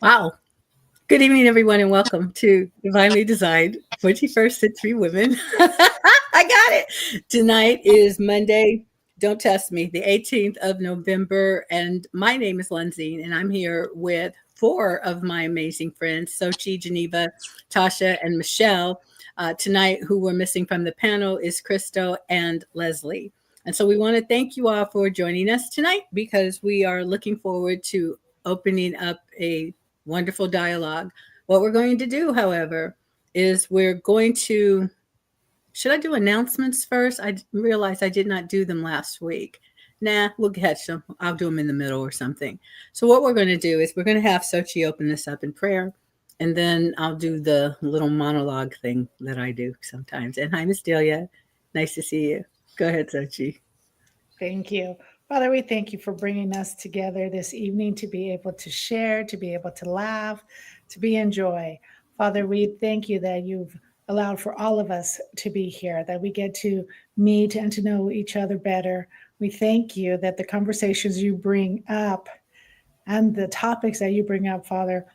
Wow. Good evening, everyone, and welcome to Divinely Designed 21st Century Women. I got it. Tonight is Monday. Don't test me, the 18th of November. And my name is Lindsay, and I'm here with four of my amazing friends, Sochi, Geneva, Tasha, and Michelle. Tonight, who we're missing from the panel is Christo and Leslie. And so we want to thank you all for joining us tonight because we are looking forward to opening up a wonderful dialogue. What we're going to do, however, is we're going to. Should I do announcements first? I realized I did not do them last week. Nah, we'll catch them. I'll do them in the middle or something. So, what we're going to do is we're going to have Sochi open this up in prayer, and then I'll do the little monologue thing that I do sometimes. And hi, Miss Delia. Nice to see you. Go ahead, Sochi. Thank you. Father, we thank you for bringing us together this evening to be able to share, to be able to laugh, to be in joy. Father, we thank you that you've allowed for all of us to be here, that we get to meet and to know each other better. We thank you that the conversations you bring up and the topics that you bring up, Father,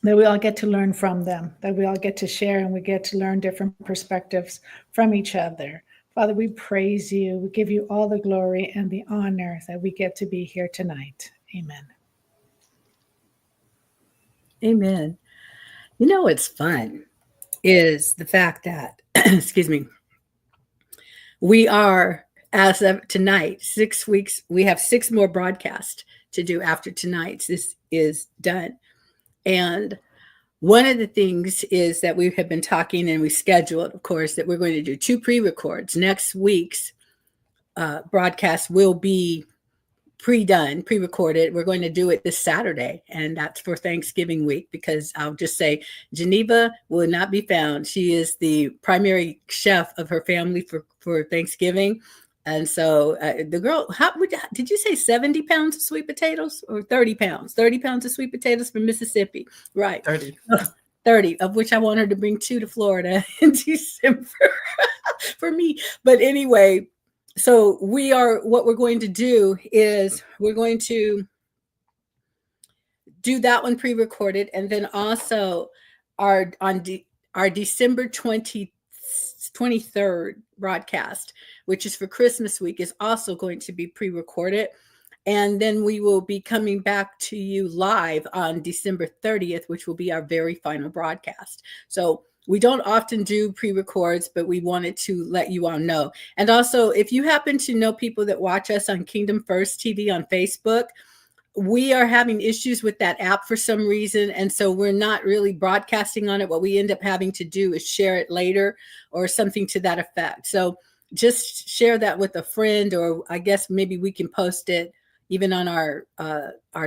that we all get to learn from them, that we all get to share and we get to learn different perspectives from each other. Father, we praise you. We give you all the glory and the honor that we get to be here tonight. Amen. Amen. You know what's fun is the fact that, excuse me, we are, as of tonight, 6 weeks, we have six more broadcasts to do after tonight's. This is done. And one of the things is that we have been talking and we scheduled, of course, that we're going to do two pre-records. Next week's broadcast will be pre-done, pre-recorded. We're going to do it this Saturday, and that's for Thanksgiving week because I'll just say Geneva will not be found. She is the primary chef of her family for Thanksgiving. And so the girl, did you say 70 pounds of sweet potatoes or 30 pounds? 30 pounds of sweet potatoes from Mississippi. Right. 30. 30, of which I want her to bring two to Florida in December for me. But anyway, so what we're going to do is we're going to do that one pre-recorded, and then also our December 23rd broadcast, which is for Christmas week, is also going to be pre-recorded. And then we will be coming back to you live on December 30th, which will be our very final broadcast. So we don't often do pre-records, but we wanted to let you all know. And also, if you happen to know people that watch us on Kingdom First TV on Facebook, we are having issues with that app for some reason. And so we're not really broadcasting on it. What we end up having to do is share it later or something to that effect. So just share that with a friend, or I guess maybe we can post it even on our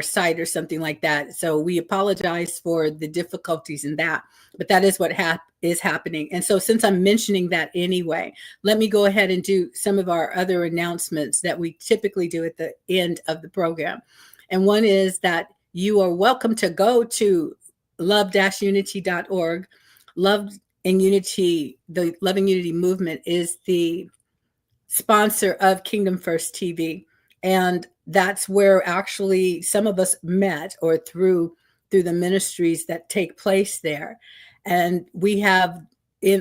site or something like that. So we apologize for the difficulties in that, but that is what is happening. And so since I'm mentioning that anyway, let me go ahead and do some of our other announcements that we typically do at the end of the program. And one is that you are welcome to go to love-unity.org. Love and Unity, the Love and Unity movement, is the sponsor of Kingdom First TV. And that's where actually some of us met, or through the ministries that take place there. And we have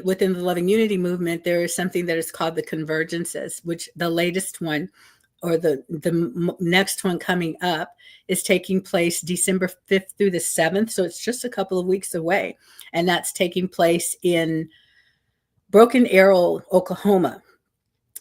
within the Loving Unity movement, there is something that is called the Convergences, which the latest one, or the next one coming up, is taking place December 5th through the 7th. So it's just a couple of weeks away. And that's taking place in Broken Arrow, Oklahoma.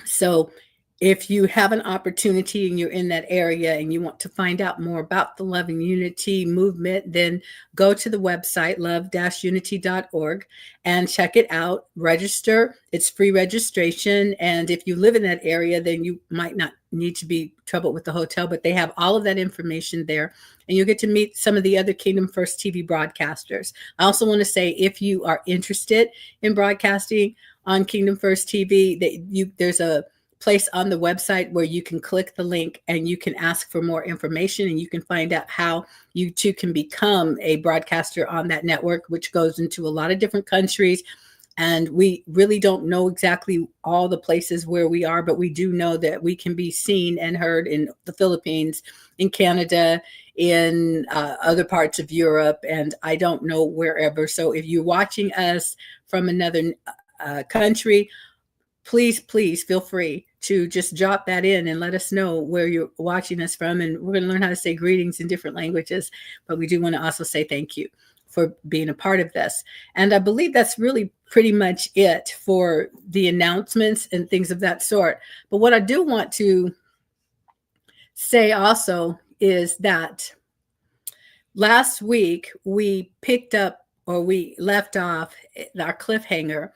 So if you have an opportunity and you're in that area and you want to find out more about the Love and Unity movement, then go to the website, love-unity.org, and check it out. Register. It's free registration. And if you live in that area, then you might not need to be troubled with the hotel, but they have all of that information there. And you'll get to meet some of the other Kingdom First TV broadcasters. I also want to say, if you are interested in broadcasting on Kingdom First TV, there's a place on the website where you can click the link and you can ask for more information, and you can find out how you too can become a broadcaster on that network, which goes into a lot of different countries. And we really don't know exactly all the places where we are, but we do know that we can be seen and heard in the Philippines, in Canada, in other parts of Europe, and I don't know wherever. So if you're watching us from another country, please feel free to just jot that in and let us know where you're watching us from. And we're going to learn how to say greetings in different languages, but we do want to also say thank you for being a part of this. And I believe that's really pretty much it for the announcements and things of that sort. But what I do want to say also is that last week we picked up, or we left off our cliffhanger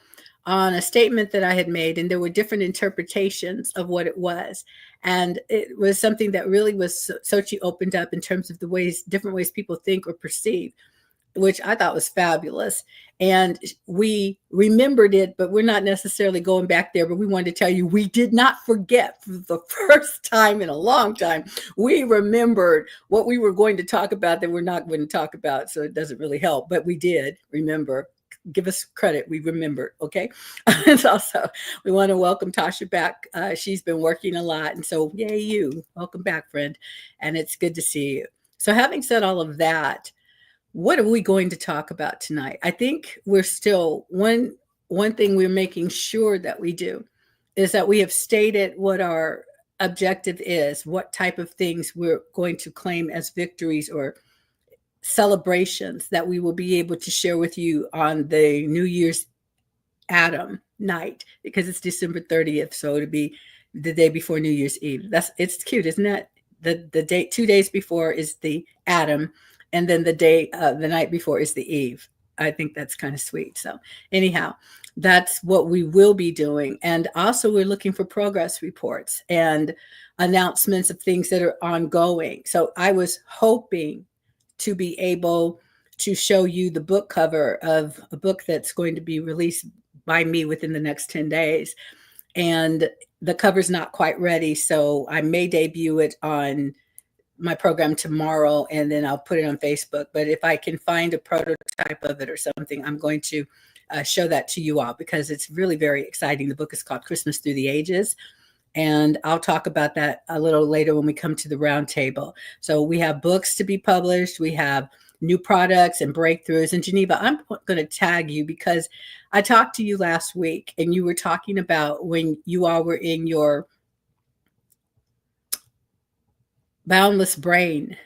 on a statement that I had made, and there were different interpretations of what it was. And it was something that really was, Sochi opened up in terms of the ways, different ways people think or perceive, which I thought was fabulous. And we remembered it, but we're not necessarily going back there. But we wanted to tell you, we did not forget for the first time in a long time. We remembered what we were going to talk about that we're not going to talk about. So it doesn't really help, but we did remember. Give us credit. We remembered. Okay. And also, we want to welcome Tasha back. She's been working a lot. And so, yay, you. Welcome back, friend. And it's good to see you. So having said all of that, what are we going to talk about tonight? I think we're still, one thing we're making sure that we do is that we have stated what our objective is, what type of things we're going to claim as victories or celebrations that we will be able to share with you on the New Year's Adam night, because it's December 30th. So it'll be the day before New Year's Eve. It's cute, isn't it? The date, 2 days before is the Adam, and then the night before is the Eve. I think that's kind of sweet. So anyhow, that's what we will be doing. And also we're looking for progress reports and announcements of things that are ongoing. So I was hoping to be able to show you the book cover of a book that's going to be released by me within the next 10 days. And the cover's not quite ready, so I may debut it on my program tomorrow, and then I'll put it on Facebook. But if I can find a prototype of it or something, I'm going to show that to you all, because it's really very exciting. The book is called Christmas Through the Ages, and I'll talk about that a little later when we come to the round table. So we have books to be published. We have new products and breakthroughs. And Geneva, I'm going to tag you, because I talked to you last week and you were talking about when you all were in your Boundless Brain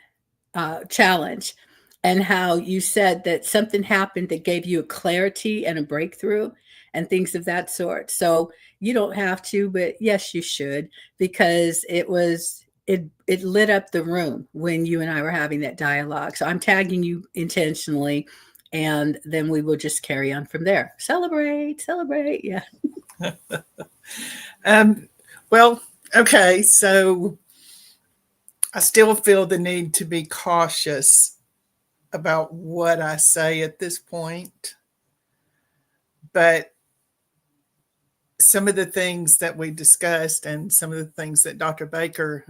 challenge, and how you said that something happened that gave you a clarity and a breakthrough and things of that sort. So you don't have to, but yes, you should, because it lit up the room when you and I were having that dialogue. So I'm tagging you intentionally, and then we will just carry on from there. Celebrate. Yeah. Well, okay. So I still feel the need to be cautious about what I say at this point. But some of the things that we discussed and some of the things that Dr. Baker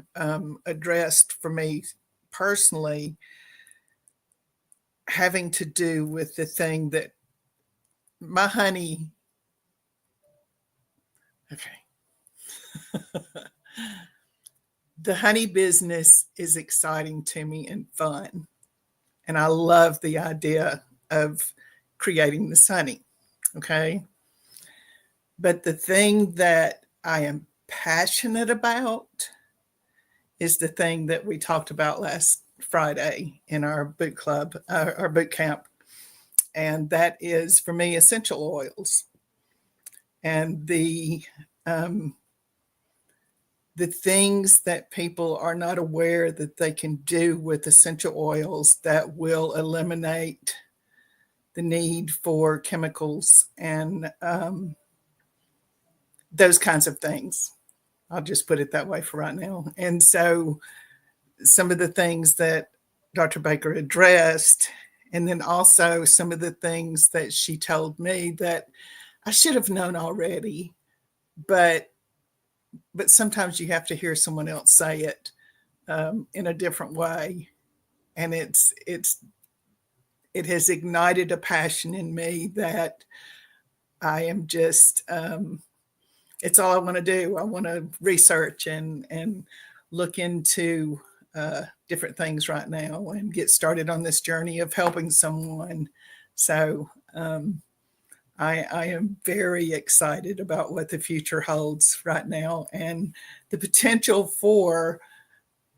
addressed for me personally, having to do with the thing that my honey, okay. The honey business is exciting to me and fun. And I love the idea of creating this honey. Okay. But the thing that I am passionate about is the thing that we talked about last Friday in our boot club, our boot camp. And that is, for me, essential oils. And the things that people are not aware that they can do with essential oils that will eliminate the need for chemicals and those kinds of things. I'll just put it that way for right now. And so some of the things that Dr. Baker addressed, and then also some of the things that she told me that I should have known already, but sometimes you have to hear someone else say it in a different way. And it has ignited a passion in me that I am just, it's all I want to do. I want to research and look into different things right now and get started on this journey of helping someone. So I am very excited about what the future holds right now and the potential for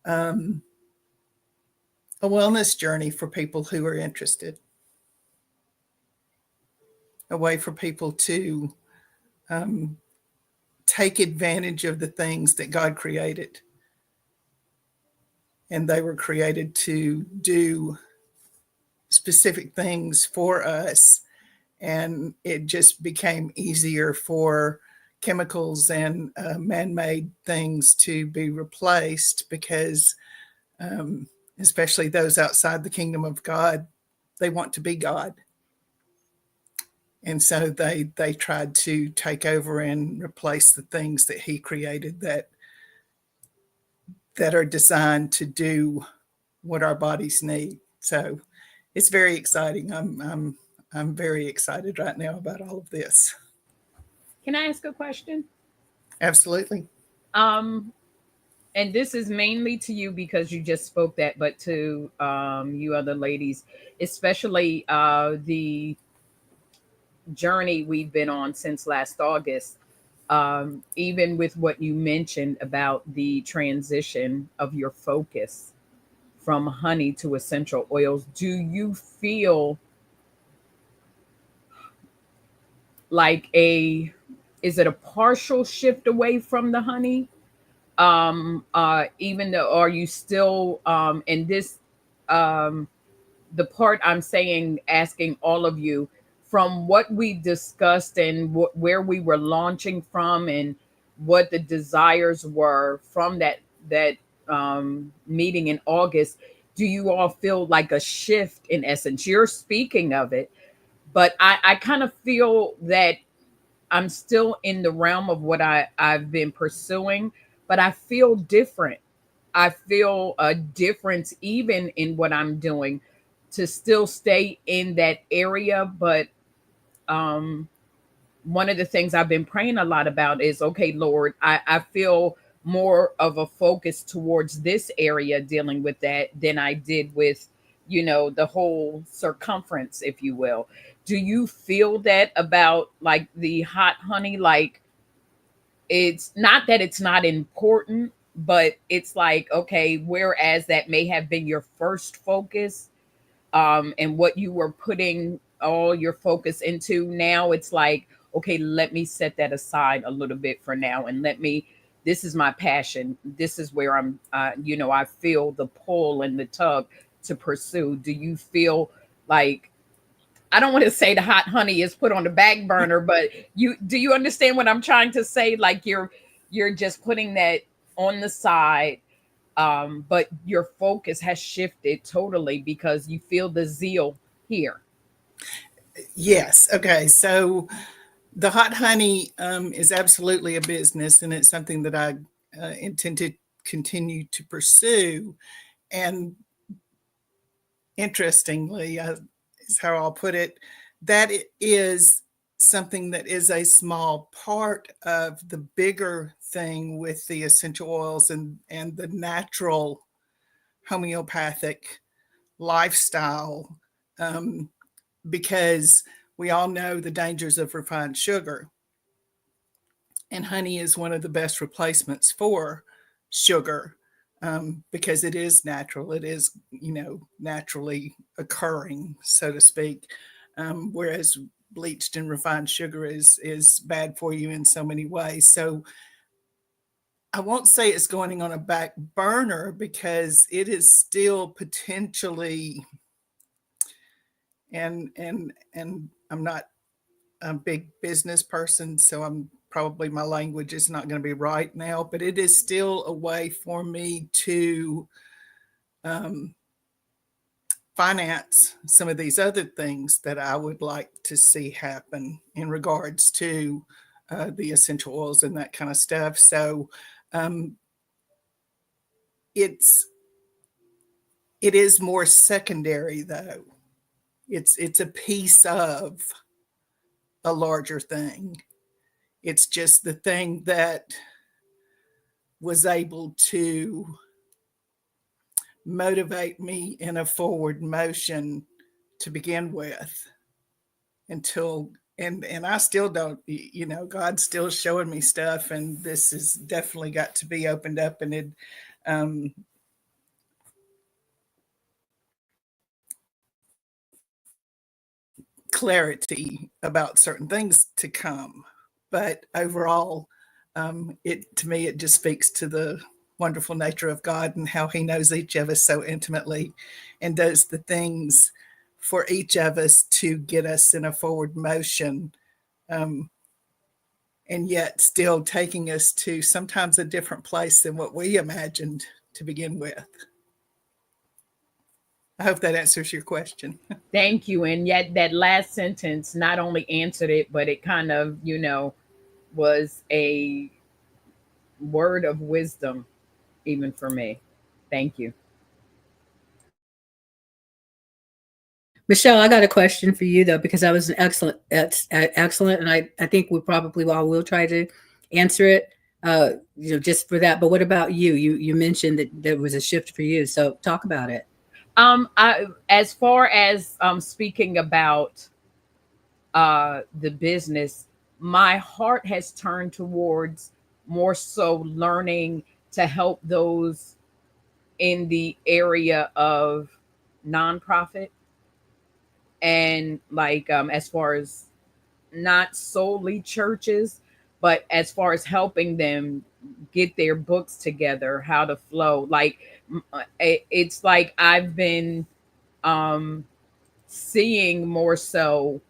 a wellness journey for people who are interested, a way for people to take advantage of the things that God created. And they were created to do specific things for us. And it just became easier for chemicals and man-made things to be replaced because especially those outside the kingdom of God, they want to be God. And so they tried to take over and replace the things that he created that are designed to do what our bodies need. So it's very exciting. I'm very excited right now about all of this. Can I ask a question? Absolutely. And this is mainly to you because you just spoke that, but to you other ladies, especially the journey we've been on since last August. Even with what you mentioned about the transition of your focus from honey to essential oils, do you feel like is it a partial shift away from the honey? Even though, are you still in this the part I'm saying, asking all of you, from what we discussed and where we were launching from and what the desires were from that meeting in August, do you all feel like a shift in essence? You're speaking of it, but I kind of feel that I'm still in the realm of what I've been pursuing, but I feel different. I feel a difference even in what I'm doing to still stay in that area. But one of the things I've been praying a lot about is, okay, Lord, I feel more of a focus towards this area dealing with that than I did with, the whole circumference, if you will. Do you feel that about like the hot honey? Like, it's not that it's not important, but it's like, okay, whereas that may have been your first focus, and what you were putting all your focus into, now it's like, okay, let me set that aside a little bit for now, and this is my passion. This is where I'm, I feel the pull and the tug to pursue. Do you feel like, I don't want to say the hot honey is put on the back burner, but do you understand what I'm trying to say? Like you're just putting that on the side, but your focus has shifted totally because you feel the zeal here. Yes. Okay. So the hot honey is absolutely a business, and it's something that I intend to continue to pursue. And interestingly, is how I'll put it, that it is something that is a small part of the bigger thing with the essential oils and the natural homeopathic lifestyle, because we all know the dangers of refined sugar. And honey is one of the best replacements for sugar, because it is natural. It is, naturally occurring, so to speak. Whereas bleached and refined sugar is bad for you in so many ways. So I won't say it's going on a back burner because it is still potentially, and I'm not a big business person, so probably my language is not going to be right now, but it is still a way for me to finance some of these other things that I would like to see happen in regards to the essential oils and that kind of stuff. So it is more secondary though. It's a piece of a larger thing. It's just the thing that was able to motivate me in a forward motion to begin with until and I still don't, God's still showing me stuff, and this has definitely got to be opened up, and it um clarity about certain things to come. But overall, it to me it just speaks to the wonderful nature of God and how He knows each of us so intimately, and does the things for each of us to get us in a forward motion, um, and yet still taking us to sometimes a different place than what we imagined to begin with. I hope that answers your question. Thank you. And yet that last sentence not only answered it, but it kind of, was a word of wisdom even for me. Thank you. Michelle, I got a question for you though, because that was an excellent, and I think we probably all will try to answer it. Just for that. But what about you? You mentioned that there was a shift for you, so talk about it. As far as speaking about the business, my heart has turned towards more so learning to help those in the area of nonprofit, and like as far as not solely churches, but as far as helping them get their books together, how to flow. Like it's like I've been um seeing more so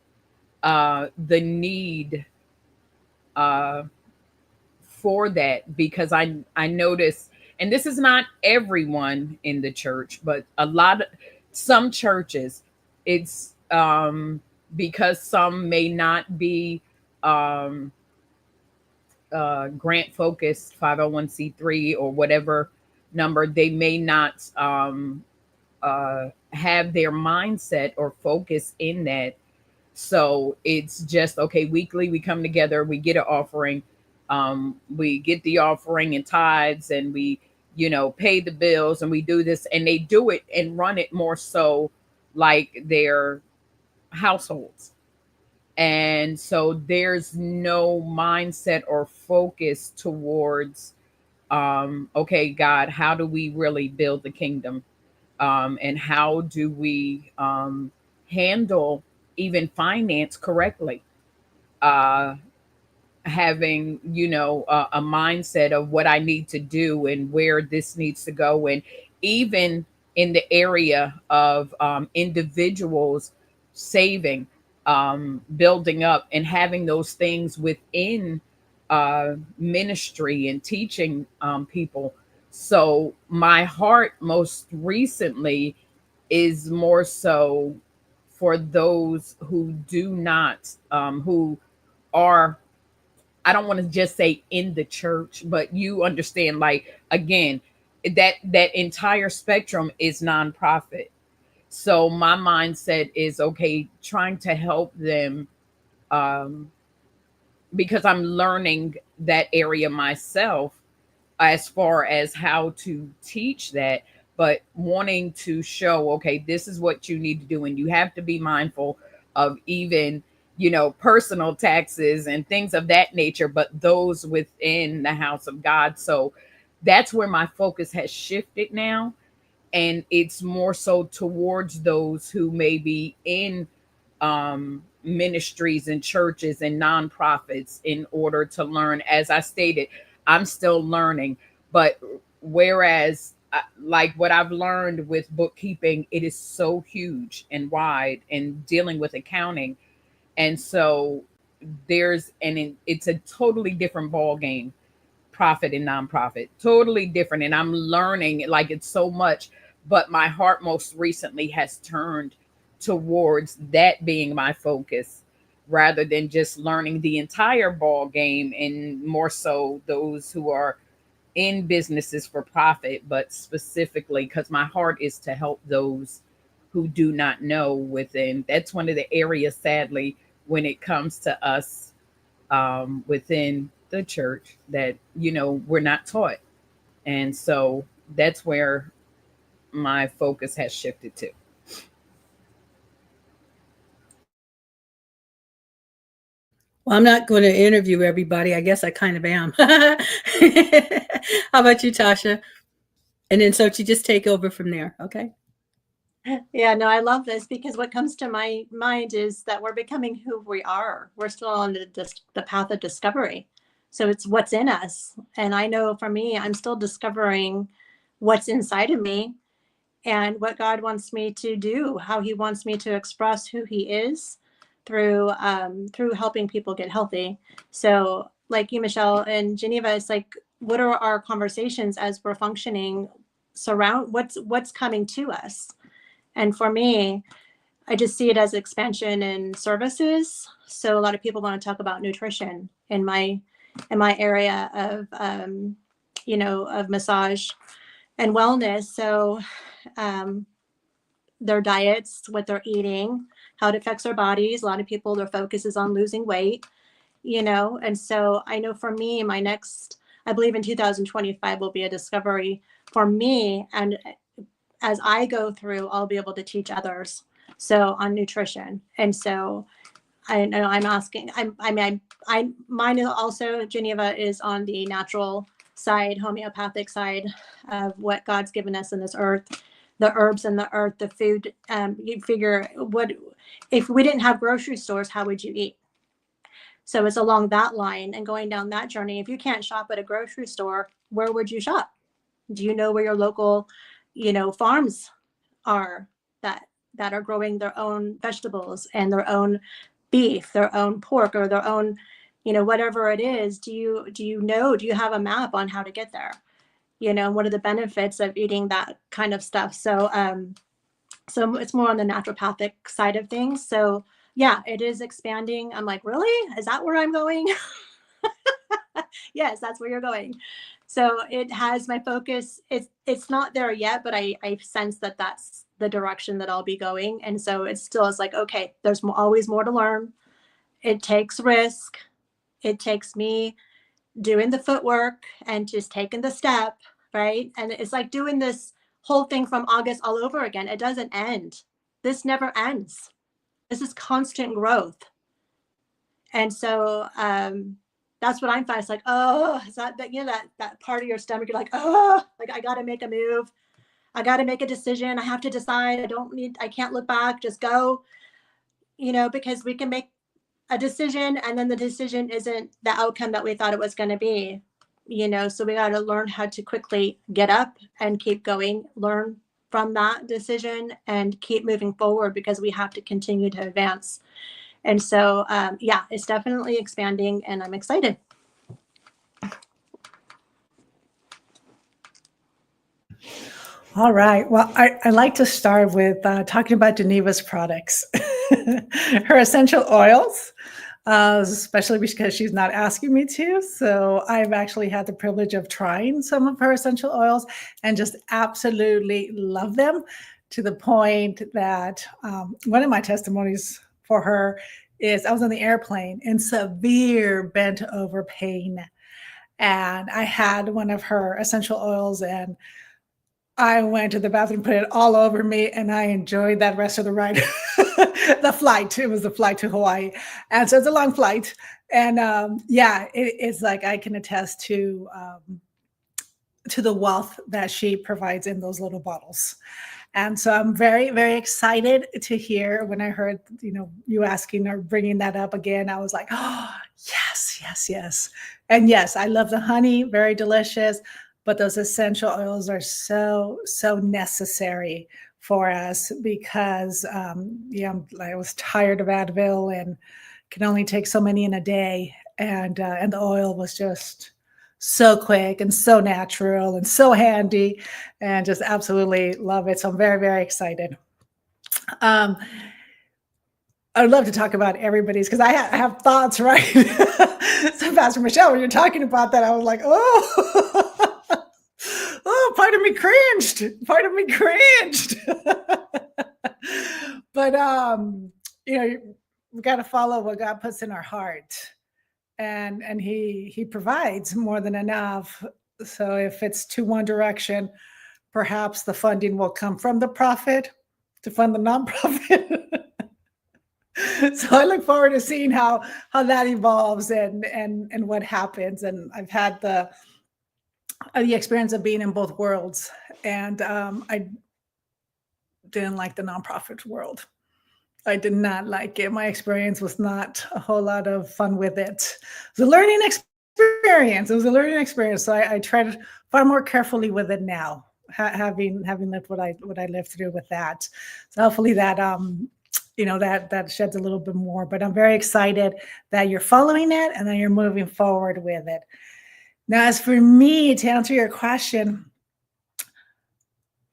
the need uh for that, because I notice, and this is not everyone in the church, but some churches, it's because some may not be um grant focused 501c3 or whatever number, they may not have their mindset or focus in that. So it's just okay, weekly we come together, we get an offering, we get the offering and tithes, and we pay the bills, and we do this, and they do it and run it more so like their households. And so there's no mindset or focus towards okay, God, how do we really build the kingdom, and how do we handle even finance correctly, uh having a mindset of what I need to do and where this needs to go. And even in the area of individuals saving, building up, and having those things within ministry and teaching people. So my heart most recently is more so for those who do not, who are, I don't want to just say in the church, but you understand, like, again, that entire spectrum is nonprofit. So my mindset is okay, trying to help them, um, because I'm learning that area myself as far as how to teach that, but wanting to show, okay, this is what you need to do. And you have to be mindful of even, personal taxes and things of that nature, but those within the house of God. So that's where my focus has shifted now. And it's more so towards those who may be in ministries and churches and nonprofits, in order to learn. As I stated, I'm still learning, but whereas like what I've learned with bookkeeping, it is so huge and wide, and dealing with accounting. And so it's a totally different ball game, profit and nonprofit, totally different. And I'm learning, like, it's so much, but my heart most recently has turned towards that being my focus, rather than just learning the entire ball game, and more so those who are in businesses for profit, but specifically because my heart is to help those who do not know within. That's one of the areas, sadly, when it comes to us within the church that, we're not taught. And so that's where my focus has shifted to. Well, I'm not going to interview everybody. I guess I kind of am. How about you, Tasha? And then Sochi, just take over from there. Okay. Yeah, no, I love this because what comes to my mind is that we're becoming who we are. We're still on the path of discovery. So it's what's in us. And I know for me, I'm still discovering what's inside of me and what God wants me to do, how he wants me to express who he is through helping people get healthy. So like you, Michelle, and Geneva, it's like, what are our conversations as we're functioning surround what's coming to us? And for me, I just see it as expansion in services. So a lot of people want to talk about nutrition in my area of of massage and wellness. So their diets, what they're eating, how it affects their bodies. A lot of people, their focus is on losing weight, and so I know for me, my next, I believe in 2025 will be a discovery for me. And as I go through, I'll be able to teach others. So on nutrition. And so I know I'm asking, mine is also, Geneva is on the natural side, homeopathic side of what God's given us in this earth, the herbs in the earth, the food. You figure if we didn't have grocery stores, how would you eat? So it's along that line and going down that journey. If you can't shop at a grocery store, where would you shop? Do you know where your local farms are that are growing their own vegetables and their own beef, their own pork, or their own, whatever it is? Do you have a map on how to get there? What are the benefits of eating that kind of stuff? So, so it's more on the naturopathic side of things. So yeah, it is expanding. I'm like, really? Is that where I'm going? Yes, that's where you're going. So it has my focus. It's not there yet, but I sense that that's the direction that I'll be going. And so it still is like, okay, there's always more to learn. It takes risk. It takes me doing the footwork and just taking the step, right? And it's like doing this whole thing from August all over again. It doesn't end. This never ends. This is constant growth. And so that's what I'm finding. It's like, oh, is that that part of your stomach? You're like, oh, like I got to make a move. I got to make a decision. I have to decide. I can't look back. Just go, because we can make a decision and then the decision isn't the outcome that we thought it was going to be, so we got to learn how to quickly get up and keep going, learn from that decision and keep moving forward because we have to continue to advance. And so, yeah, it's definitely expanding and I'm excited. All right. Well, I like to start with talking about Geneva's products, her essential oils, especially because she's not asking me to. So I've actually had the privilege of trying some of her essential oils and just absolutely love them to the point that one of my testimonies for her is I was on the airplane in severe bent over pain. And I had one of her essential oils and I went to the bathroom, put it all over me, and I enjoyed that rest of the ride. The flight, it was the flight to Hawaii. And so it's a long flight. And yeah, it's like I can attest to the wealth that she provides in those little bottles. And so I'm very, very excited to hear when I heard, you asking or bringing that up again, I was like, oh, yes, yes, yes. And yes, I love the honey, very delicious. But those essential oils are so, so necessary for us because, I was tired of Advil and can only take so many in a day. And the oil was just so quick and so natural and so handy and just absolutely love it. So I'm very, very excited. I'd love to talk about everybody's because I have thoughts, right? So Pastor Michelle, when you're talking about that, I was like, oh, oh, part of me cringed. But, got to follow what God puts in our heart, and he provides more than enough. So if it's to one direction, perhaps the funding will come from the profit to fund the nonprofit. So I look forward to seeing how that evolves and what happens. And I've had the experience of being in both worlds, and I didn't like the nonprofit world. I did not like it. My experience was not a whole lot of fun with it. It was a learning experience. It was a learning experience. So I tread far more carefully with it now, having lived what I lived through with that. So hopefully that that sheds a little bit more. But I'm very excited that you're following it and that you're moving forward with it. Now, as for me, to answer your question,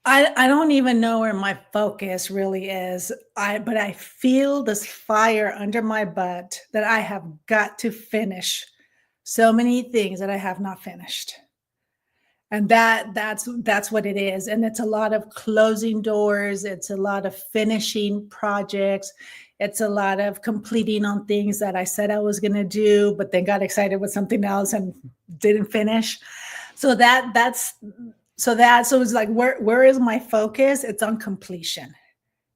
I don't even know where my focus really is. But I feel this fire under my butt that I have got to finish so many things that I have not finished. And that's what it is. And it's a lot of closing doors. It's a lot of finishing projects. It's a lot of completing on things that I said I was going to do, but then got excited with something else and didn't finish. So it's like, where is my focus? It's on completion.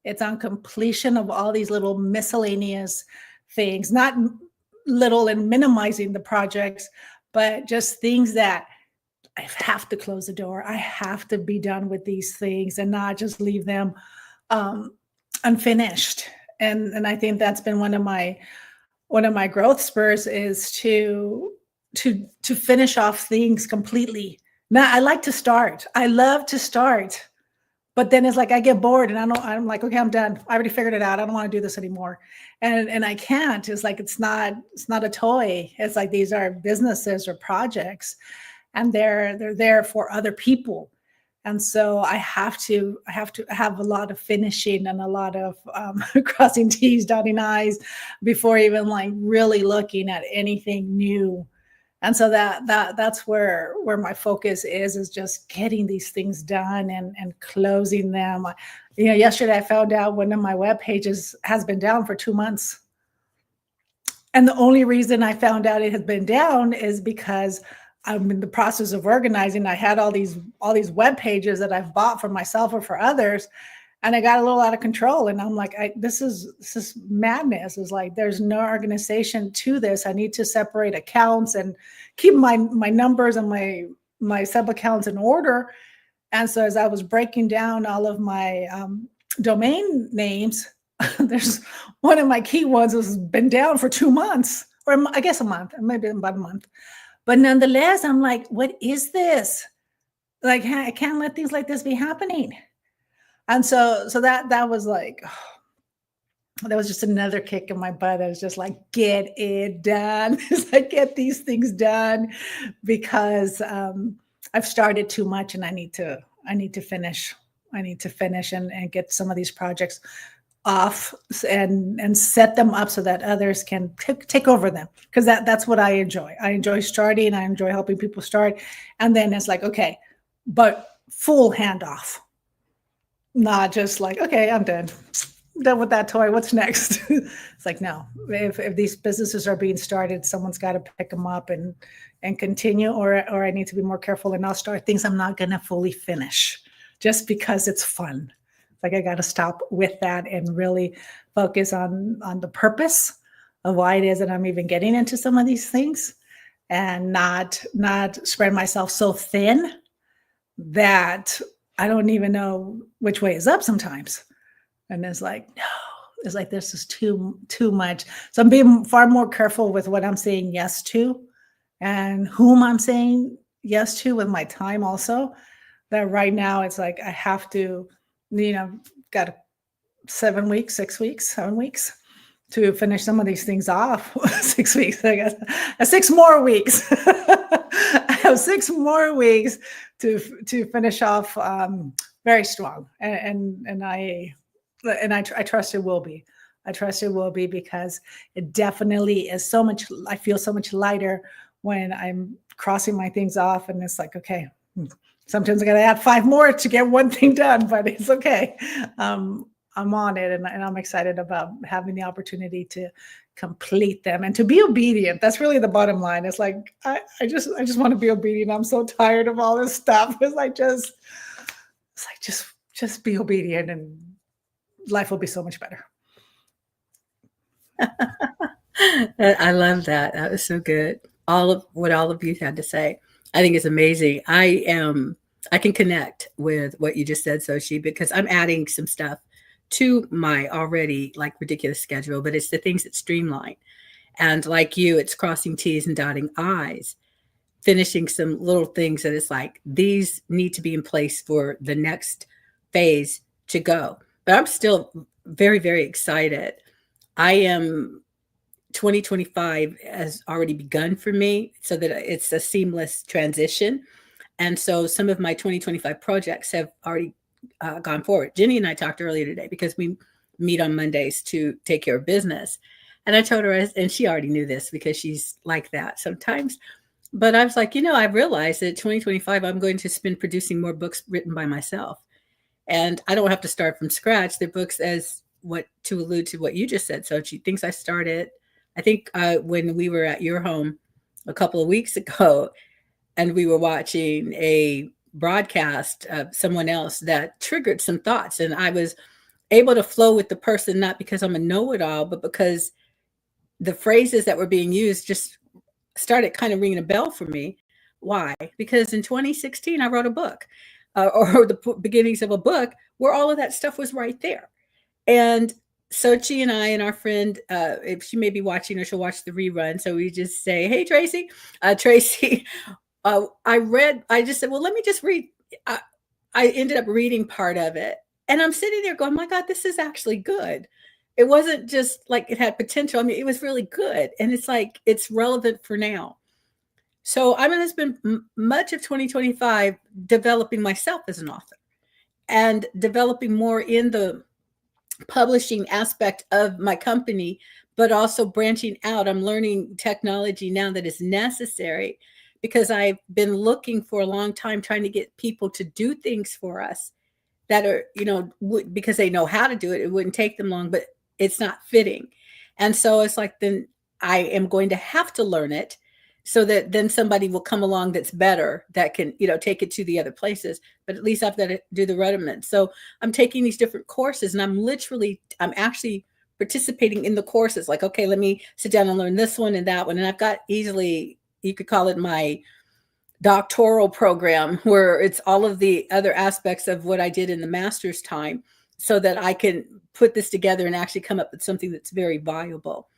It's on completion of all these little miscellaneous things, not little and minimizing the projects, but just things that I have to close the door. I have to be done with these things and not just leave them unfinished. And I think that's been one of my growth spurs is to finish off things completely. Now I like to start. I love to start, but then it's like I get bored and I'm like, okay, I'm done. I already figured it out. I don't want to do this anymore. And I can't. It's like it's not a toy. It's like these are businesses or projects. And they're there for other people. And so I have to have a lot of finishing and a lot of crossing T's, dotting I's before even like really looking at anything new. And so that's where my focus is just getting these things done and closing them. Yesterday I found out one of my web pages has been down for 2 months. And the only reason I found out it had been down is because I'm in the process of organizing. I had all these web pages that I've bought for myself or for others, and I got a little out of control. And I'm like, this is madness. It's like there's no organization to this. I need to separate accounts and keep my numbers and my sub accounts in order. And so as I was breaking down all of my domain names, there's one of my key ones has been down for 2 months, or I guess a month, maybe about a month. But nonetheless, I'm like, what is this? Like, I can't let things like this be happening. And so that was like, that was just another kick in my butt. I was just like, get it done. It's like, get these things done because I've started too much and I need to finish. I need to finish and get some of these projects off and set them up so that others can take over them, because that's what I enjoy. I enjoy starting. I enjoy helping people start, and then it's like, okay, but full handoff, not just like, okay, I'm done with that toy. What's next? It's like, no. If these businesses are being started, someone's got to pick them up and continue, or I need to be more careful and not start things I'm not going to fully finish just because it's fun. Like I got to stop with that and really focus on the purpose of why it is that I'm even getting into some of these things, and not spread myself so thin that I don't even know which way is up sometimes. And it's like, no, it's like this is too much. So I'm being far more careful with what I'm saying yes to and whom I'm saying yes to with my time also. That right now it's like I have to, got 7 weeks, 6 weeks, 7 weeks to finish some of these things off. 6 weeks, I guess. 6 more weeks. I have 6 more weeks to finish off very strong, and I trust it will be. I trust it will be, because it definitely is so much. I feel so much lighter when I'm crossing my things off, and it's like, okay. Sometimes I got to add 5 more to get one thing done, but it's okay. I'm on it, and I'm excited about having the opportunity to complete them and to be obedient. That's really the bottom line. It's like I just want to be obedient. I'm so tired of all this stuff. It's like just be obedient, and life will be so much better. I love that. That was so good. All of what all of you had to say, I think is amazing. I can connect with what you just said, Sochi, because I'm adding some stuff to my already like ridiculous schedule, but it's the things that streamline. And like you, it's crossing T's and dotting I's, finishing some little things that it's like, these need to be in place for the next phase to go. But I'm still very, very excited. 2025 has already begun for me so that it's a seamless transition. And so some of my 2025 projects have already gone forward. Jenny and I talked earlier today because we meet on Mondays to take care of business. And I told her, and she already knew this because she's like that sometimes. But I was like, I realized that 2025, I'm going to spend producing more books written by myself. And I don't have to start from scratch. They're books to allude to what you just said, Sochi, things I started, I think when we were at your home a couple of weeks ago, and we were watching a broadcast of someone else that triggered some thoughts. And I was able to flow with the person, not because I'm a know-it-all, but because the phrases that were being used just started kind of ringing a bell for me. Why? Because in 2016, I wrote a book or the beginnings of a book where all of that stuff was right there. And Sochi and I and our friend, if she may be watching or she'll watch the rerun. So we just say, hey, Tracy, Tracy, I just said, well, let me just read. I ended up reading part of it. And I'm sitting there going, my God, this is actually good. It wasn't just like it had potential. I mean, it was really good. And it's like, it's relevant for now. So I'm going to spend much of 2025 developing myself as an author and developing more in the publishing aspect of my company, but also branching out. I'm learning technology now that is necessary because I've been looking for a long time trying to get people to do things for us that are, because they know how to do it. It wouldn't take them long, but it's not fitting. And so it's like, then I am going to have to learn it so that then somebody will come along that's better, that can, take it to the other places. But at least I've got to do the rudiment. So I'm taking these different courses and I'm actually participating in the courses. Like, okay, let me sit down and learn this one and that one. And I've got easily, you could call it my doctoral program, where it's all of the other aspects of what I did in the master's time so that I can put this together and actually come up with something that's very viable.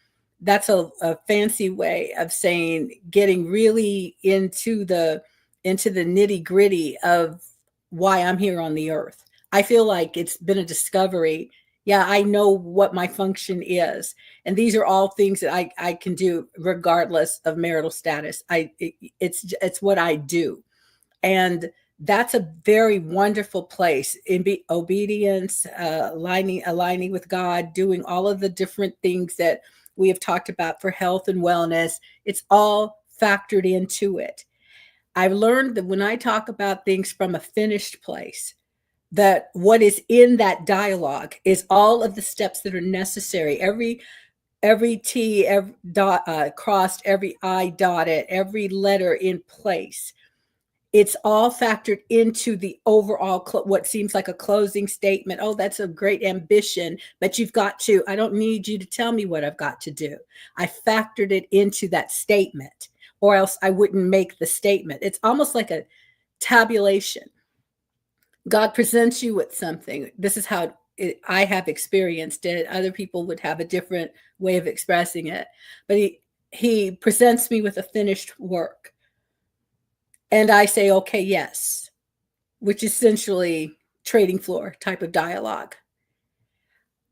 That's a fancy way of saying getting really into the nitty gritty of why I'm here on the earth. I feel like it's been a discovery. Yeah, I know what my function is. And these are all things that I can do regardless of marital status. It's what I do. And that's a very wonderful place in obedience, aligning with God, doing all of the different things that we have talked about for health and wellness. It's all factored into it. I've learned that when I talk about things from a finished place, that what is in that dialogue is all of the steps that are necessary. Every T crossed, every I dotted, every letter in place. It's all factored into the overall, what seems like a closing statement. Oh, that's a great ambition, but I don't need you to tell me what I've got to do. I factored it into that statement, or else I wouldn't make the statement. It's almost like a tabulation. God presents you with something. This is how I have experienced it. Other people would have a different way of expressing it, but he presents me with a finished work. And I say, okay, yes, which is essentially trading floor type of dialogue.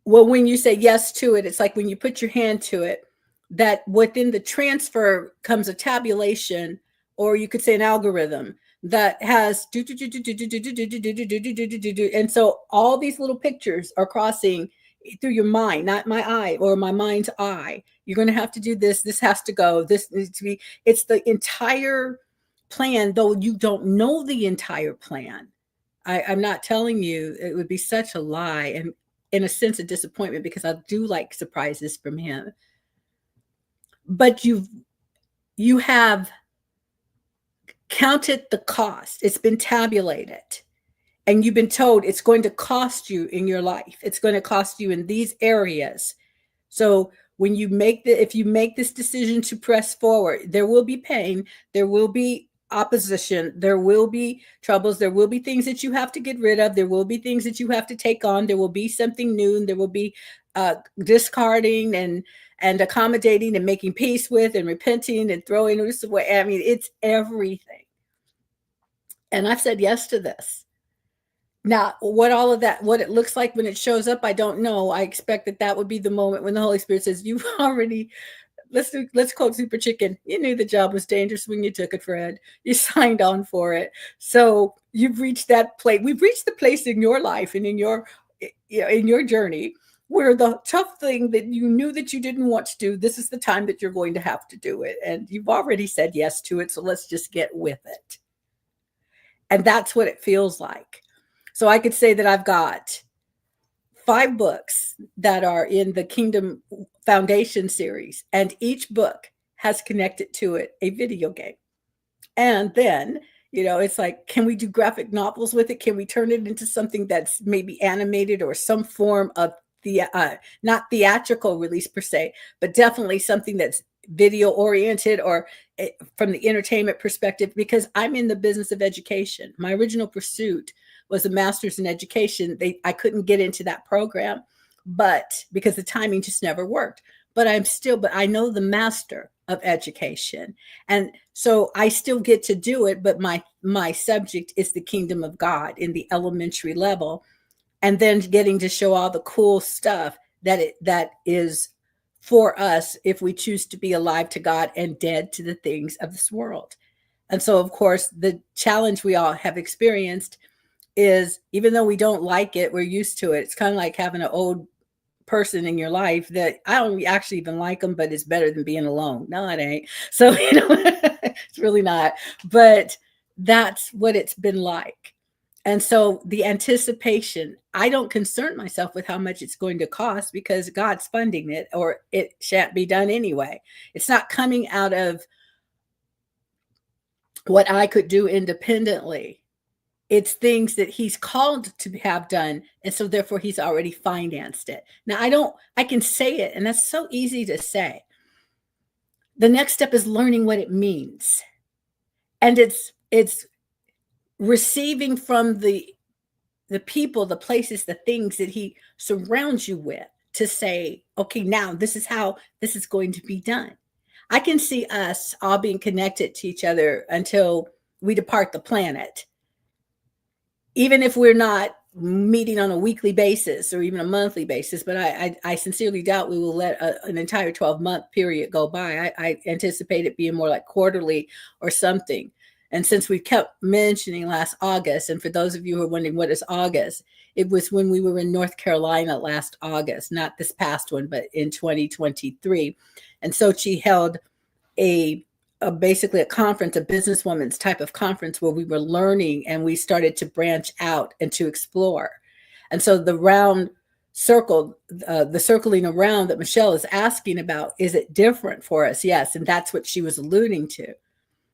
Well, when you say yes to it, it's like when you put your hand to it, that within the transfer comes a tabulation, or you could say an algorithm that has and so all these little pictures are crossing through your mind, not my eye or my mind's eye. You're going to have to do this. This has to go. This needs to be. It's the entire plan, though you don't know the entire plan. I'm not telling you, it would be such a lie. And in a sense of disappointment because I do like surprises from him. But you have counted the cost. It's been tabulated. And you've been told it's going to cost you in your life. It's going to cost you in these areas. So when you if you make this decision to press forward, there will be pain, there will be opposition, there will be troubles, there will be things that you have to get rid of, there will be things that you have to take on, there will be something new, and there will be discarding and accommodating and making peace with and repenting and throwing this away. I mean, it's everything. And I've said yes to this. Now, what it looks like when it shows up, I don't know. I expect that would be the moment when the Holy Spirit says, you've already, let's quote Super Chicken. You knew the job was dangerous when you took it, Fred. You signed on for it. So you've reached that place. We've reached the place in your life and in your journey where the tough thing that you knew that you didn't want to do, this is the time that you're going to have to do it. And you've already said yes to it. So let's just get with it. And that's what it feels like. So I could say that I've got 5 books that are in the Kingdom Foundation series, and each book has connected to it a video game. And then, it's like, can we do graphic novels with it? Can we turn it into something that's maybe animated or some form of not theatrical release per se, but definitely something that's video oriented or from the entertainment perspective, because I'm in the business of education. My original pursuit was a master's in education. I couldn't get into that program, but because the timing just never worked. But I know the master of education. And so I still get to do it, but my subject is the kingdom of God in the elementary level. And then getting to show all the cool stuff that is for us if we choose to be alive to God and dead to the things of this world. And so, of course, the challenge we all have experienced is, even though we don't like it, we're used to it. It's kind of like having an old person in your life that I don't actually even like them, but it's better than being alone. No, it ain't. So, it's really not. But that's what it's been like. And so the anticipation, I don't concern myself with how much it's going to cost because God's funding it, or it shan't be done anyway. It's not coming out of what I could do independently. It's things that he's called to have done. And so therefore he's already financed it. Now I can say it, and that's so easy to say. The next step is learning what it means. And it's receiving from the people, the places, the things that he surrounds you with to say, okay, now this is how this is going to be done. I can see us all being connected to each other until we depart the planet. Even if we're not meeting on a weekly basis or even a monthly basis, but I sincerely doubt we will let an entire 12-month period go by. I anticipate it being more like quarterly or something. And since we kept mentioning last August, and for those of you who are wondering what is August, it was when we were in North Carolina last August, not this past one, but in 2023. And Sochi held basically a conference, a businesswoman's type of conference where we were learning and we started to branch out and to explore. And so the round circle, the circling around that Michelle is asking about, is it different for us? Yes. And that's what she was alluding to.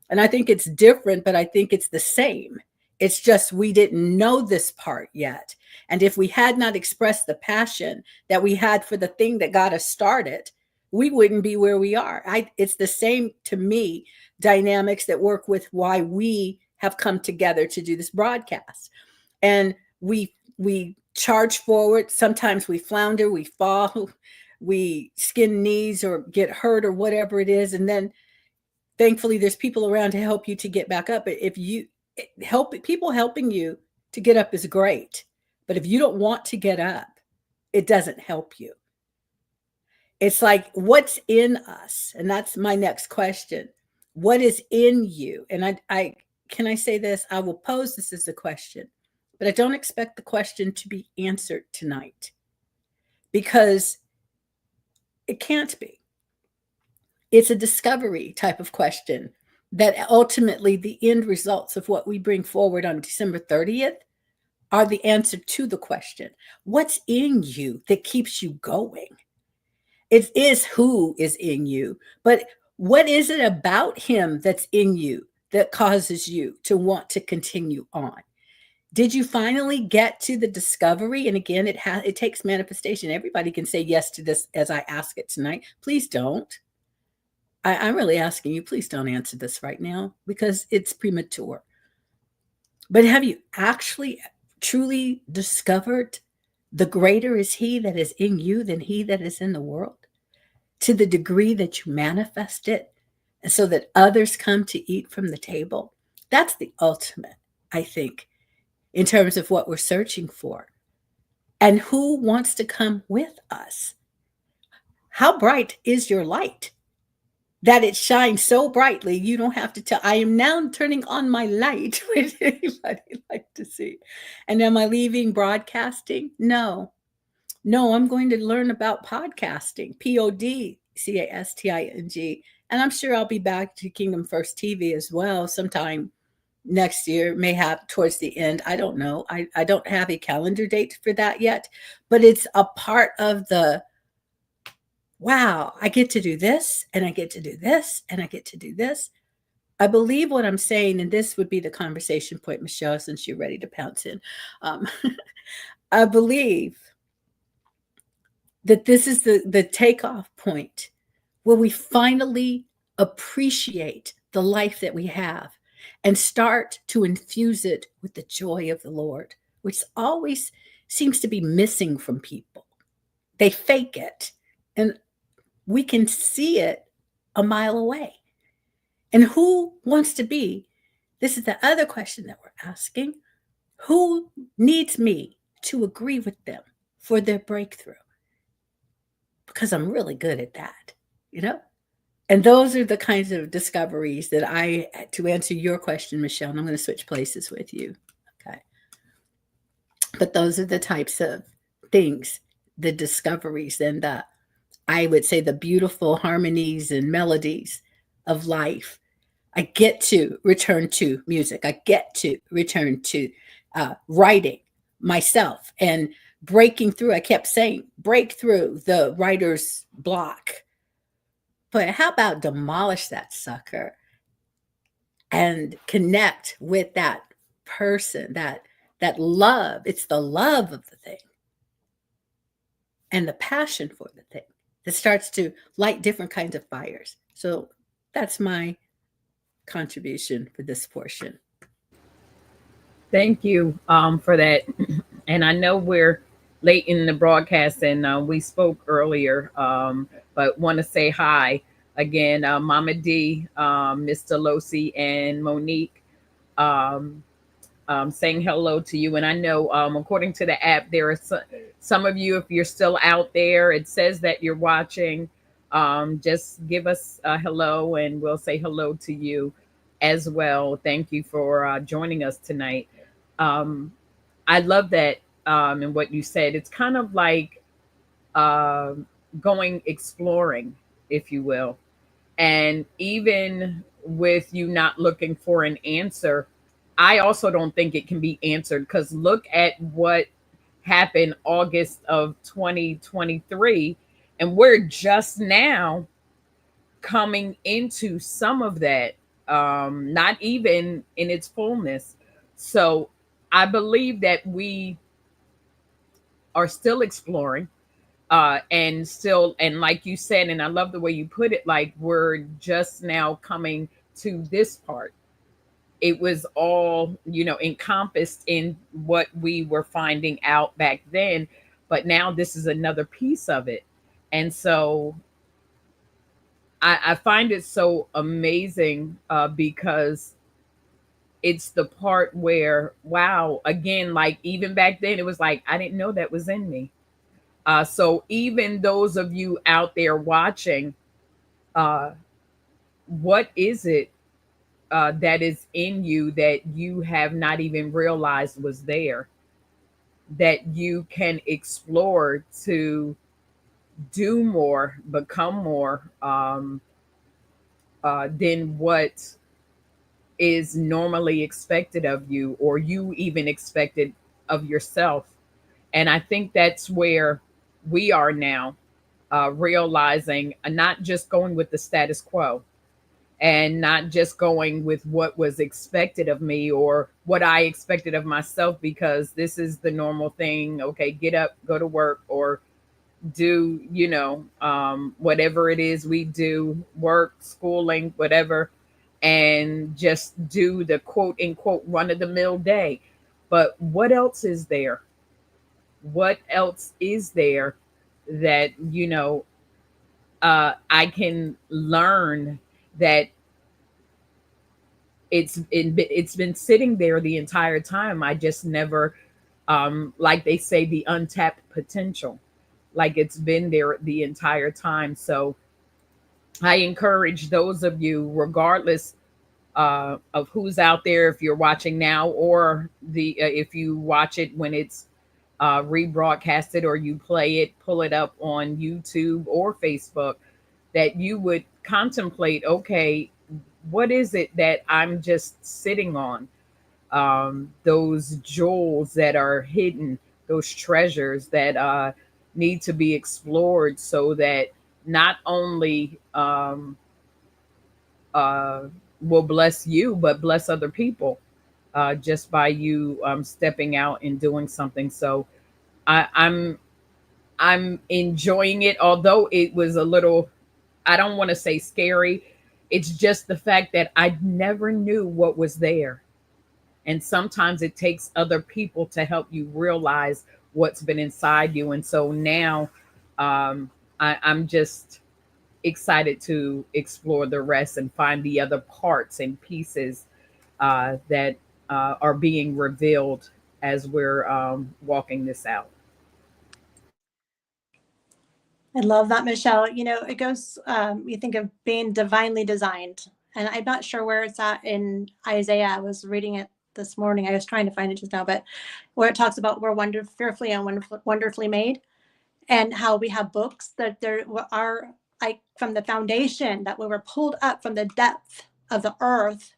And I think it's different, but I think it's the same. It's just we didn't know this part yet. And if we had not expressed the passion that we had for the thing that got us started, we wouldn't be where we are. It's the same, to me, dynamics that work with why we have come together to do this broadcast. And we charge forward. Sometimes we flounder, we fall, we skin knees or get hurt or whatever it is. And then thankfully, there's people around to help you to get back up. If you people helping you to get up is great. But if you don't want to get up, it doesn't help you. It's like, what's in us? And that's my next question. What is in you? And can I say this? I will pose this as a question, but I don't expect the question to be answered tonight because it can't be. It's a discovery type of question that ultimately the end results of what we bring forward on December 30th are the answer to the question. What's in you that keeps you going? It is who is in you, but what is it about him that's in you that causes you to want to continue on? Did you finally get to the discovery? And again, it takes manifestation. Everybody can say yes to this as I ask it tonight. Please don't. I'm really asking you, please don't answer this right now because it's premature. But have you actually truly discovered the greater is he that is in you than he that is in the world? To the degree that you manifest it, and so that others come to eat from the table. That's the ultimate, I think, in terms of what we're searching for. And who wants to come with us? How bright is your light that it shines so brightly you don't have to tell? I am now turning on my light. Would anybody like to see? And am I leaving broadcasting? No, I'm going to learn about podcasting, podcasting. And I'm sure I'll be back to Kingdom First TV as well sometime next year, mayhap towards the end. I don't know. I don't have a calendar date for that yet, but it's a part of the, wow, I get to do this and I get to do this and I get to do this. I believe what I'm saying, and this would be the conversation point, Michelle, since you're ready to pounce in. I believe that this is the takeoff point where we finally appreciate the life that we have and start to infuse it with the joy of the Lord, which always seems to be missing from people. They fake it, and we can see it a mile away. And who wants to be? This is the other question that we're asking. Who needs me to agree with them for their breakthrough? Because I'm really good at that, you know? And those are the kinds of discoveries that to answer your question, Michelle, and I'm going to switch places with you. Okay. But those are the types of things, the discoveries and I would say the beautiful harmonies and melodies of life. I get to return to music. I get to return to writing myself and breaking through. I kept saying, break through the writer's block. But how about demolish that sucker and connect with that person, that love. It's the love of the thing and the passion for the thing that starts to light different kinds of fires. So that's my contribution for this portion. Thank you for that. And I know we're late in the broadcast and we spoke earlier, but want to say hi again, Mama D, Mr. Losi, and Monique, saying hello to you. And I know according to the app, there are some of you, if you're still out there, it says that you're watching. Just give us a hello and we'll say hello to you as well. Thank you for joining us tonight. I love that and what you said. It's kind of like going exploring, if you will. And even with you not looking for an answer, I also don't think it can be answered, because look at what happened August of 2023. And we're just now coming into some of that, not even in its fullness. So I believe that we are still exploring and like you said, and I love the way you put it, like we're just now coming to this part. It was all, encompassed in what we were finding out back then, but now this is another piece of it. And so I find it so amazing because it's the part where, wow, again, like even back then, it was like, I didn't know that was in me. So even those of you out there watching, what is it that is in you that you have not even realized was there, that you can explore to do more, become more than what is normally expected of you, or you even expected of yourself. And I think that's where we are now, realizing, not just going with the status quo and not just going with what was expected of me or what I expected of myself, because this is the normal thing. Okay, get up, go to work, or do, whatever it is we do, work, schooling, whatever, and just do the quote unquote run of the mill day. But what else is there? What else is there that, I can learn, that it's been sitting there the entire time. I just never, like they say, the untapped potential, like it's been there the entire time. So I encourage those of you, regardless of who's out there, if you're watching now, or the if you watch it when it's rebroadcasted, or you play it, pull it up on YouTube or Facebook, that you would contemplate, okay, what is it that I'm just sitting on? Those jewels that are hidden, those treasures that need to be explored, so that not only uh, will bless you, but bless other people, just by you stepping out and doing something. So I'm enjoying it, although it was a little, I don't want to say scary. It's just the fact that I never knew what was there. And sometimes it takes other people to help you realize what's been inside you. And so now, I'm just excited to explore the rest and find the other parts and pieces that are being revealed as we're walking this out. I love that, Michelle. It goes, you think of being divinely designed, and I'm not sure where it's at in Isaiah. I was reading it this morning. I was trying to find it just now, but where it talks about we're fearfully and wonderfully made, and how we have books that there are, like, from the foundation, that we were pulled up from the depth of the earth,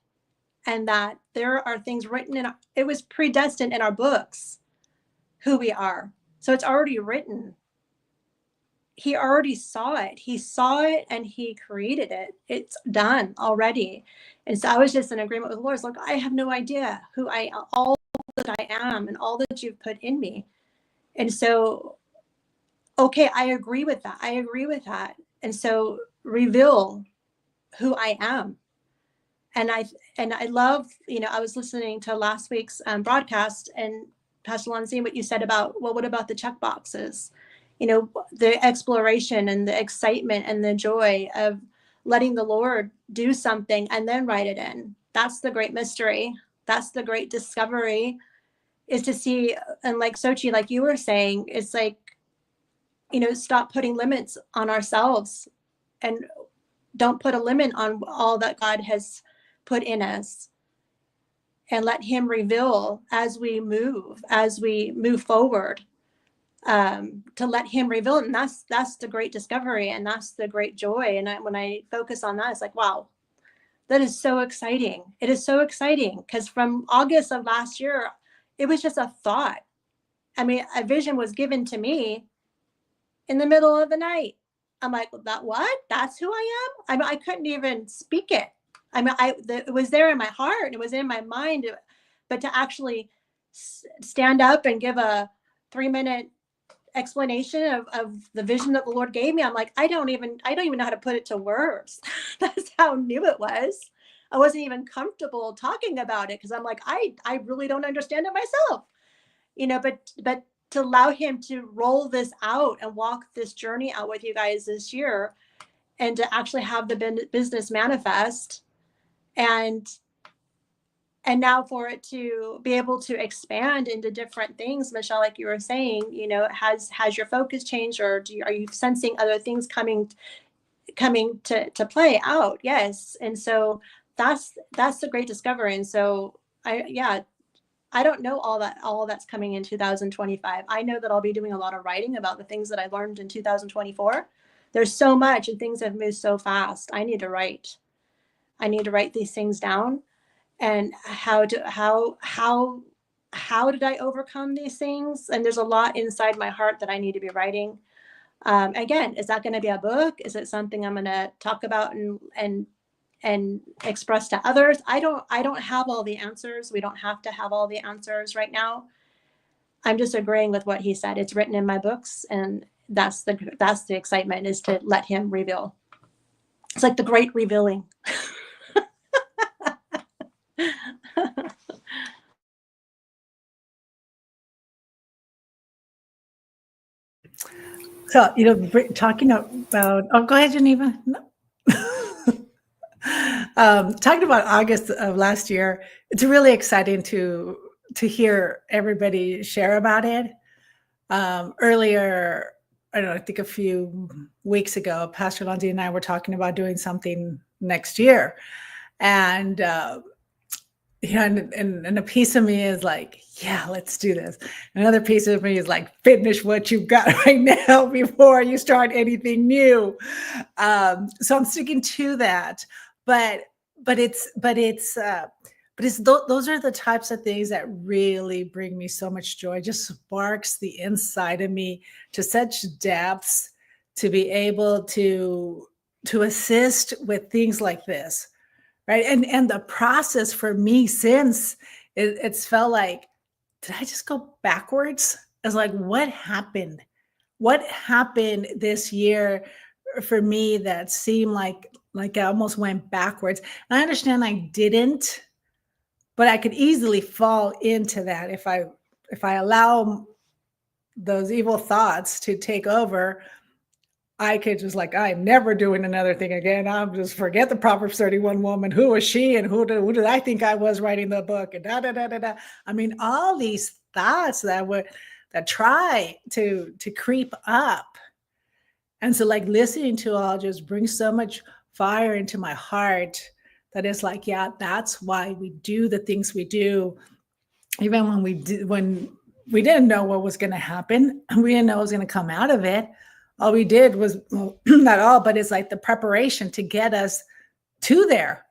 and that there are things written it was predestined in our books who we are. So it's already written. He already saw it. He saw it and he created it. It's done already. And so I was just in agreement with the Lord. It's like, I have no idea all that I am and all that you've put in me. And so, okay, I agree with that. I agree with that. And so reveal who I am. And I love, I was listening to last week's broadcast, and Pastor Lonzi, what you said about, well, what about the check boxes? The exploration and the excitement and the joy of letting the Lord do something and then write it in. That's the great mystery. That's the great discovery, is to see. And like Sochi, like you were saying, it's like, stop putting limits on ourselves, and don't put a limit on all that God has put in us, and let him reveal as we move forward. To let him reveal it. And that's the great discovery, and that's the great joy. And when I focus on that, it's like, wow, that is so exciting. It is so exciting, because from August of last year, it was just a thought. I mean, a vision was given to me in the middle of the night. I'm like, what? That's who I am? I mean, I couldn't even speak it. I mean, it was there in my heart, it was in my mind, but to actually stand up and give a 3-minute explanation of the vision that the Lord gave me, I'm like, I don't even know how to put it to words. That's how new it was. I wasn't even comfortable talking about it, because I'm like, I really don't understand it myself, but to allow him to roll this out and walk this journey out with you guys this year, and to actually have the business manifest, and now for it to be able to expand into different things, Michelle, like you were saying, has your focus changed, or are you sensing other things coming to play out? Yes. And so that's the great discovery. And so I don't know all that's coming in 2025. I know that I'll be doing a lot of writing about the things that I learned in 2024. There's so much, and things have moved so fast. I need to write these things down, and how how did I overcome these things? And there's a lot inside my heart that I need to be writing. Again, is that going to be a book? Is it something I'm going to talk about and express to others? I don't have all the answers. We don't have to have all the answers right now. I'm just agreeing with what he said. It's written in my books, and that's the excitement, is to let him reveal. It's like the great revealing. So, talking about, oh, go ahead, Geneva. No. Talking about August of last year, it's really exciting to hear everybody share about it. Earlier, I don't know, I think a few weeks ago, Pastor Lundy and I were talking about doing something next year. And, and a piece of me is like, yeah, let's do this. Another piece of me is like, finish what you've got right now before you start anything new. So I'm sticking to that. But those are the types of things that really bring me so much joy. Just sparks the inside of me to such depths to be able to assist with things like this, right? And the process for me since it's felt like, did I just go backwards? It's like, what happened? What happened this year for me that seemed like I almost went backwards? And I understand I didn't, but I could easily fall into that if I allow those evil thoughts to take over. I could just like, I'm never doing another thing again. I'll just forget the Proverbs 31 woman. Who was she, and who did I think I was writing the book, and da da da da da. I mean, all these thoughts that try to creep up. And so like listening to all just brings so much fire into my heart that it's like, yeah, that's why we do the things we do. Even when we didn't know what was going to happen, we didn't know what was going to come out of it. All we did was, well, not all, but it's like the preparation to get us to there.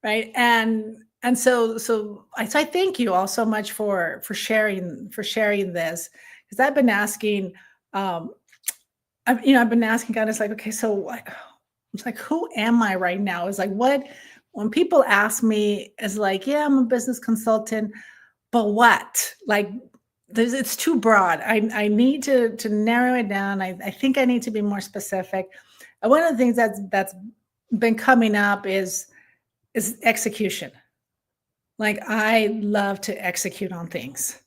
Right. And so I thank you all so much for sharing this, because I've been asking, I've been asking God, it's like, okay, so what? It's like, who am I right now? It's like, when people ask me, it's like, yeah, I'm a business consultant, but what? Like, it's too broad. I need to narrow it down. I think I need to be more specific. And one of the things that's been coming up is execution. Like, I love to execute on things.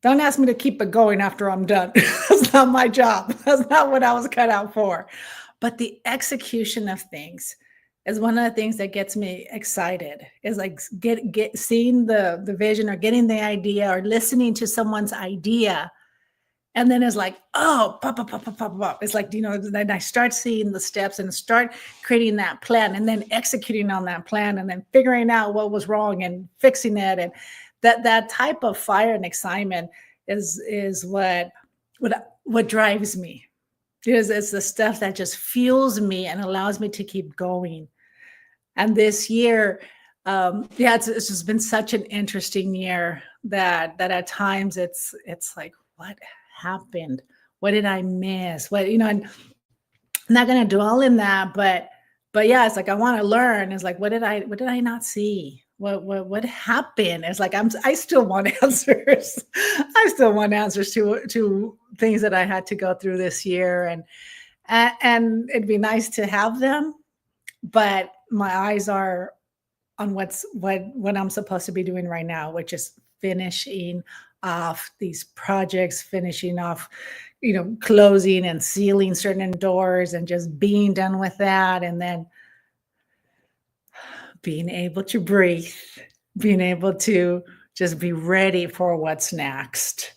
Don't ask me to keep it going after I'm done. That's not my job. That's not what I was cut out for. But the execution of things is one of the things that gets me excited. Is like seeing the vision, or getting the idea, or listening to someone's idea. And then it's like, oh, pop, pop, pop, pop, pop, pop. It's like, then I start seeing the steps and start creating that plan, and then executing on that plan, and then figuring out what was wrong and fixing it. And that type of fire and excitement is what drives me. It's the stuff that just fuels me and allows me to keep going. And this year, it's just been such an interesting year that at times it's like, what happened? What did I miss? And I'm not going to dwell in that, but yeah, it's like, I want to learn. It's like, what did I not see? What happened? It's like, I still want answers. I still want answers to things that I had to go through this year, and it'd be nice to have them, but my eyes are on what I'm supposed to be doing right now, which is finishing off these projects, finishing off, closing and sealing certain doors, and just being done with that. And then being able to breathe, being able to just be ready for what's next.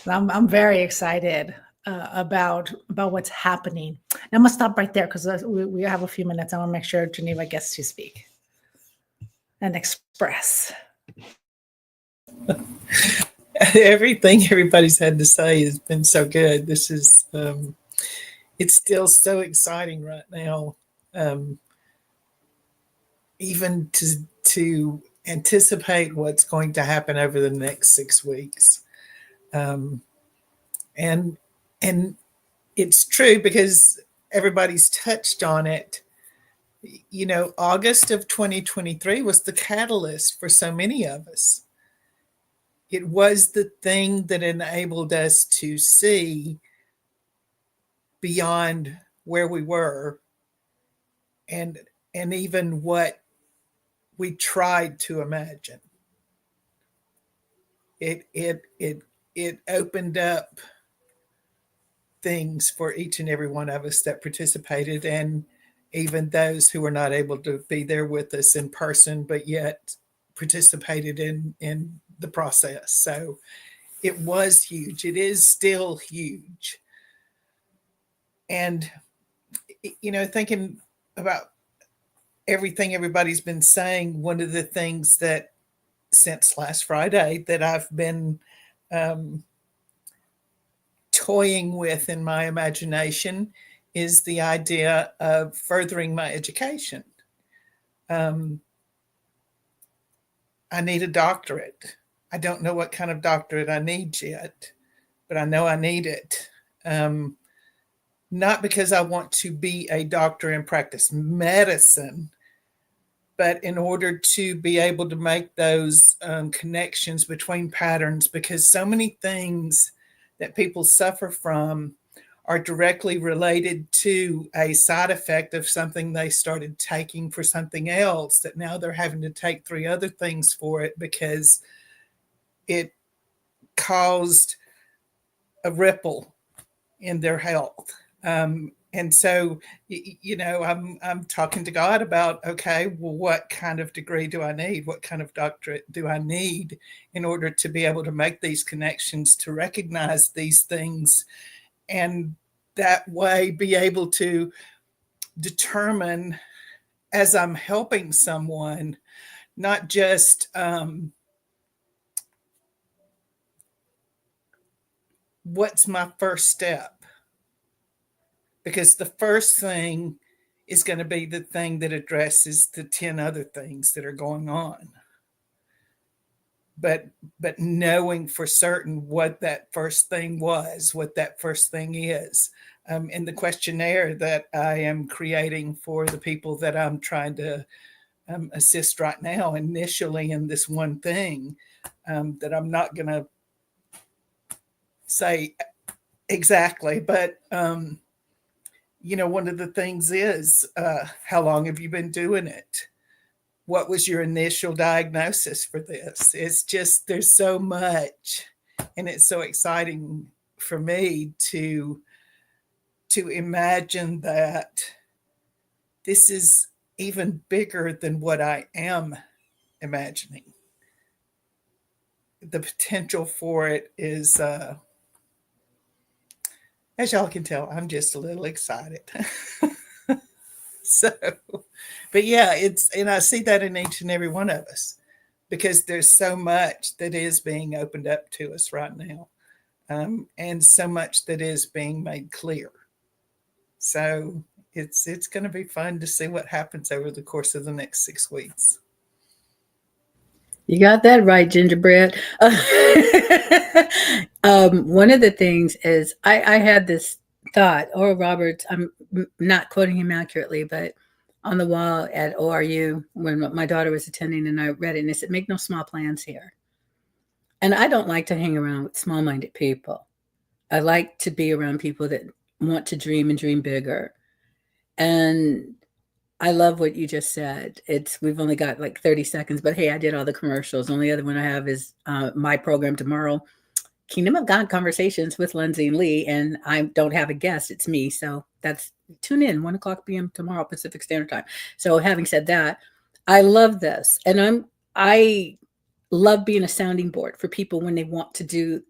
I'm very excited about what's happening. And I'm gonna stop right there, because we have a few minutes. I want to make sure Geneva gets to speak and express. Everything everybody's had to say has been so good. This is, it's still so exciting right now. Even to anticipate what's going to happen over the next 6 weeks. And it's true because everybody's touched on it. You know, August of 2023 was the catalyst for so many of us. It was the thing that enabled us to see beyond where we were and even what we tried to imagine. It opened up things for each and every one of us that participated, and even those who were not able to be there with us in person, but yet participated in the process. So it was huge. It is still huge. And, you know, thinking about everything everybody's been saying, one of the things that since last Friday that I've been toying with in my imagination is the idea of furthering my education. I need a doctorate. I don't know what kind of doctorate I need yet, but I know I need it. Not because I want to be a doctor and practice medicine, but in order to be able to make those connections between patterns, because so many things that people suffer from are directly related to a side effect of something they started taking for something else, that now they're having to take 3 other things for it because it caused a ripple in their health. And so, you know, I'm talking to God about, okay, well, what kind of degree do I need? What kind of doctorate do I need in order to be able to make these connections, to recognize these things, and that way be able to determine, as I'm helping someone, not just what's my first step, because the first thing is going to be the thing that addresses the 10 other things that are going on. But knowing for certain what that first thing was, what that first thing is. In the questionnaire that I am creating for the people that I'm trying to assist right now, initially in this one thing that I'm not going to say exactly, but you know, one of the things is, how long have you been doing it? What was your initial diagnosis for this? It's just, there's so much, and it's so exciting for me to imagine that this is even bigger than what I am imagining. The potential for it is, as y'all can tell, I'm just a little excited. So, but yeah, and I see that in each and every one of us, because there's so much that is being opened up to us right now, and so much that is being made clear. So it's going to be fun to see what happens over the course of the next 6 weeks. You got that right, Gingerbread. One of the things is I had this thought, Oral Roberts, I'm not quoting him accurately, but on the wall at ORU when my daughter was attending, and I read it, and it said, "Make no small plans here." And I don't like to hang around with small-minded people. I like to be around people that want to dream and dream bigger. And I love what you just said. We've only got like 30 seconds, but hey, I did all the commercials. The only other one I have is my program tomorrow, Kingdom of God Conversations with Lindsay and Lee, and I don't have a guest. It's me. So tune in 1:00 p.m. tomorrow, Pacific Standard Time. So having said that, I love this. And I love being a sounding board for people when they want to do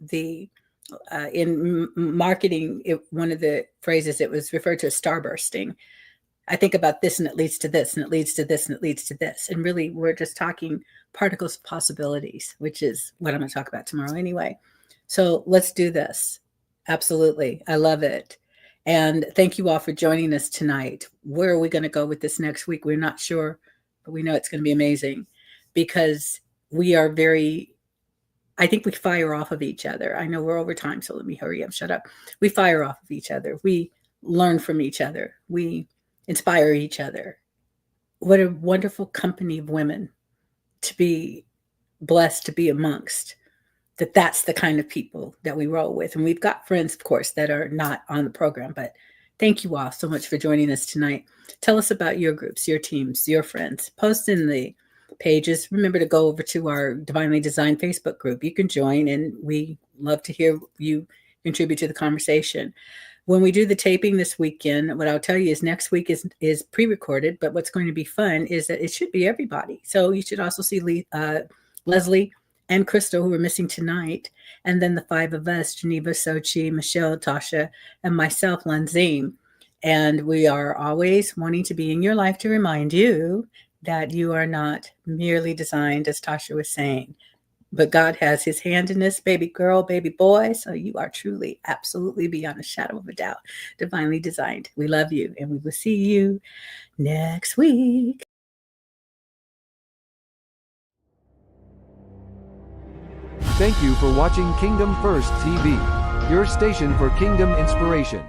in marketing, one of the phrases, it was referred to as starbursting. I think about this and it leads to this and it leads to this and it leads to this. And really, we're just talking particles of possibilities, which is what I'm going to talk about tomorrow anyway. So let's do this. Absolutely. I love it. And thank you all for joining us tonight. Where are we going to go with this next week? We're not sure, but we know it's going to be amazing. because we are very, I think we fire off of each other. I know we're over time, so let me hurry up, shut up. We fire off of each other. We learn from each other. We inspire each other. What a wonderful company of women to be blessed to be amongst. That's the kind of people that we roll with. And we've got friends, of course, that are not on the program, but thank you all so much for joining us tonight. Tell us about your groups, your teams, your friends. Post in the pages. Remember to go over to our Divinely Designed Facebook group. You can join, and we love to hear you contribute to the conversation. When we do the taping this weekend, what I'll tell you is next week is pre-recorded, but what's going to be fun is that it should be everybody. So you should also see Leslie and Crystal, who are missing tonight, and then the 5 of us, Geneva, Sochi, Michelle, Tasha, and myself, Lanzine. And we are always wanting to be in your life to remind you that you are not merely designed, as Tasha was saying, but God has his hand in this, baby girl, baby boy. So you are truly, absolutely, beyond a shadow of a doubt, divinely designed. We love you, and we will see you next week. Thank you for watching Kingdom First TV, your station for kingdom inspiration.